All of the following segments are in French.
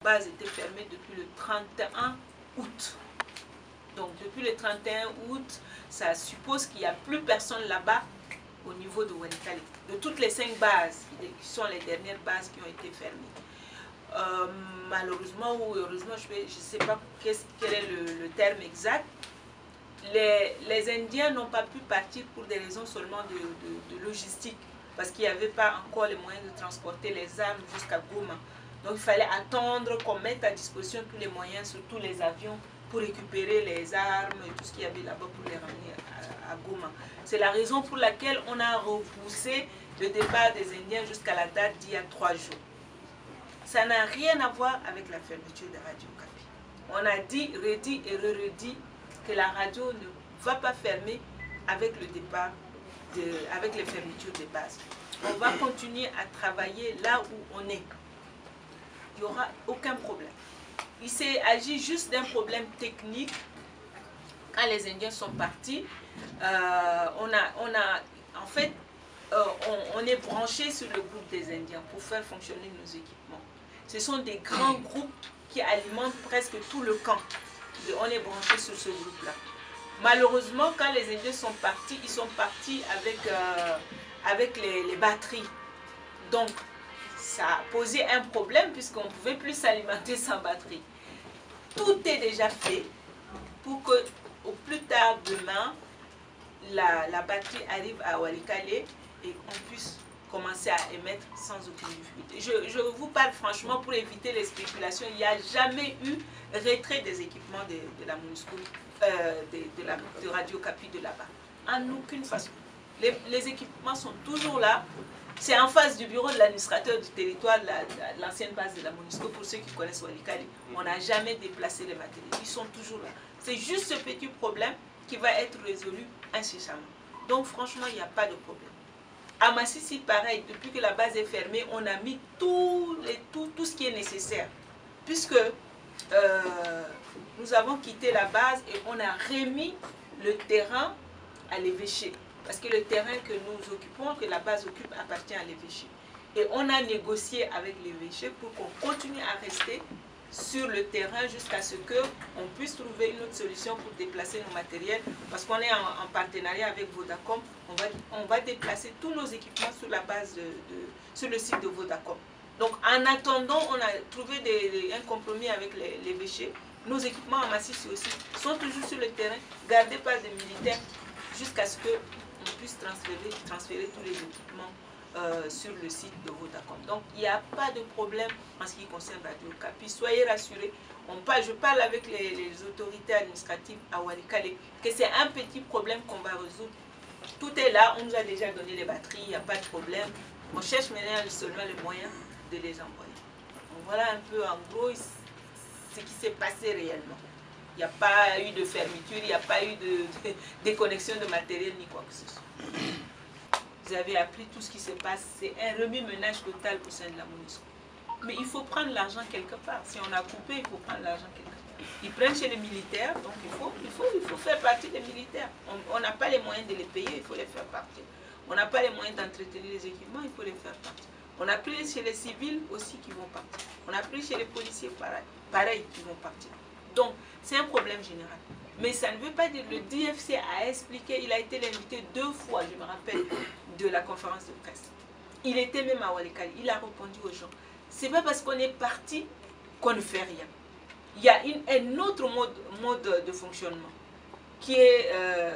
base était fermée depuis le 31 août. Donc depuis le 31 août, ça suppose qu'il n'y a plus personne là-bas au niveau de Walikale. De toutes les 5 bases, qui sont les dernières bases qui ont été fermées. Malheureusement ou heureusement, je ne sais pas quel est le terme exact, les Indiens n'ont pas pu partir pour des raisons seulement de logistique, parce qu'il n'y avait pas encore les moyens de transporter les armes jusqu'à Goma. Donc il fallait attendre qu'on mette à disposition tous les moyens, surtout les avions, pour récupérer les armes et tout ce qu'il y avait là-bas pour les ramener à Goma. C'est la raison pour laquelle on a repoussé le départ des Indiens jusqu'à la date d'il y a 3 jours. Ça n'a rien à voir avec la fermeture de Radio Okapi. On a dit, redit et redit que la radio ne va pas fermer avec le départ, avec les fermetures des bases. On va continuer à travailler là où on est. Il n'y aura aucun problème. Il s'est agi juste d'un problème technique. Quand les Indiens sont partis, on est branché sur le groupe des Indiens pour faire fonctionner nos équipements. Ce sont des grands groupes qui alimentent presque tout le camp. On est branché sur ce groupe-là. Malheureusement, quand les Indiens sont partis, ils sont partis avec les batteries. Donc, ça a posé un problème puisqu'on ne pouvait plus s'alimenter sans batterie. Tout est déjà fait pour que, au plus tard demain, la batterie arrive à Walikale et qu'on puisse commencer à émettre sans aucune difficulté. Je vous parle franchement pour éviter les spéculations. Il n'y a jamais eu retrait des équipements de la MONUSCO, de Radio Okapi de là-bas. En aucune façon. Les équipements sont toujours là. C'est en face du bureau de l'administrateur du territoire, l'ancienne base de la MONUSCO, pour ceux qui connaissent Walikale. On n'a jamais déplacé les matériels. Ils sont toujours là. C'est juste ce petit problème qui va être résolu incessamment. Donc franchement, il n'y a pas de problème. À Massissi, pareil, depuis que la base est fermée, on a mis tout ce qui est nécessaire. Puisque nous avons quitté la base et on a remis le terrain à l'évêché. Parce que le terrain que nous occupons, que la base occupe, appartient à l'évêché. Et on a négocié avec l'évêché pour qu'on continue à rester sur le terrain jusqu'à ce qu'on puisse trouver une autre solution pour déplacer nos matériels. Parce qu'on est en partenariat avec Vodacom, on va déplacer tous nos équipements sur la base sur le site de Vodacom. Donc en attendant, on a trouvé un compromis avec l'évêché. Nos équipements en Massissi aussi sont toujours sur le terrain, gardés par des militaires, jusqu'à ce qu'on puisse transférer tous les équipements sur le site de Vodacom. Donc il n'y a pas de problème en ce qui concerne Radio Okapi. Soyez rassurés. Je parle avec les autorités administratives à Walikale que c'est un petit problème qu'on va résoudre. Tout est là, on nous a déjà donné les batteries, il n'y a pas de problème. On cherche maintenant seulement les moyens de les envoyer. Donc voilà un peu en gros ce qui s'est passé réellement. Il n'y a pas eu de fermeture, il n'y a pas eu de déconnexion de matériel ni quoi que ce soit. Vous avez appris tout ce qui se passe. C'est un remue-ménage total au sein de la MONUSCO. Mais il faut prendre l'argent quelque part. Si on a coupé, il faut prendre l'argent quelque part. Ils prennent chez les militaires, donc il faut faire partie des militaires. On n'a pas les moyens de les payer, il faut les faire partir. On n'a pas les moyens d'entretenir les équipements, il faut les faire partir. On a pris chez les civils aussi qui vont partir. On a pris chez les policiers pareil qui vont partir. Donc, c'est un problème général. Mais ça ne veut pas dire, le DFC a expliqué, il a été l'invité 2 fois, je me rappelle, de la conférence de presse. Il était même à Walikale, il a répondu aux gens. C'est pas parce qu'on est parti qu'on ne fait rien. Il y a un autre mode de fonctionnement qui est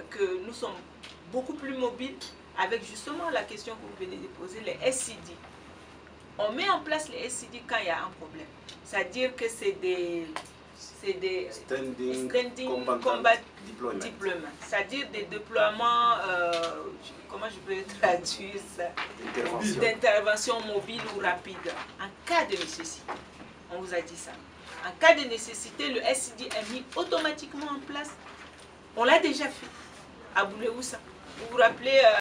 que nous sommes beaucoup plus mobiles avec justement la question que vous venez de poser, les SCD. On met en place les SCD quand il y a un problème. C'est-à-dire que c'est des Standing Combat Deployment. C'est-à-dire des déploiements, comment je peux traduire ça, d'intervention mobile ou rapide, en cas de nécessité. On vous a dit ça. En cas de nécessité, le SCD est mis automatiquement en place. On l'a déjà fait à Boulé-Oussa. Vous vous rappelez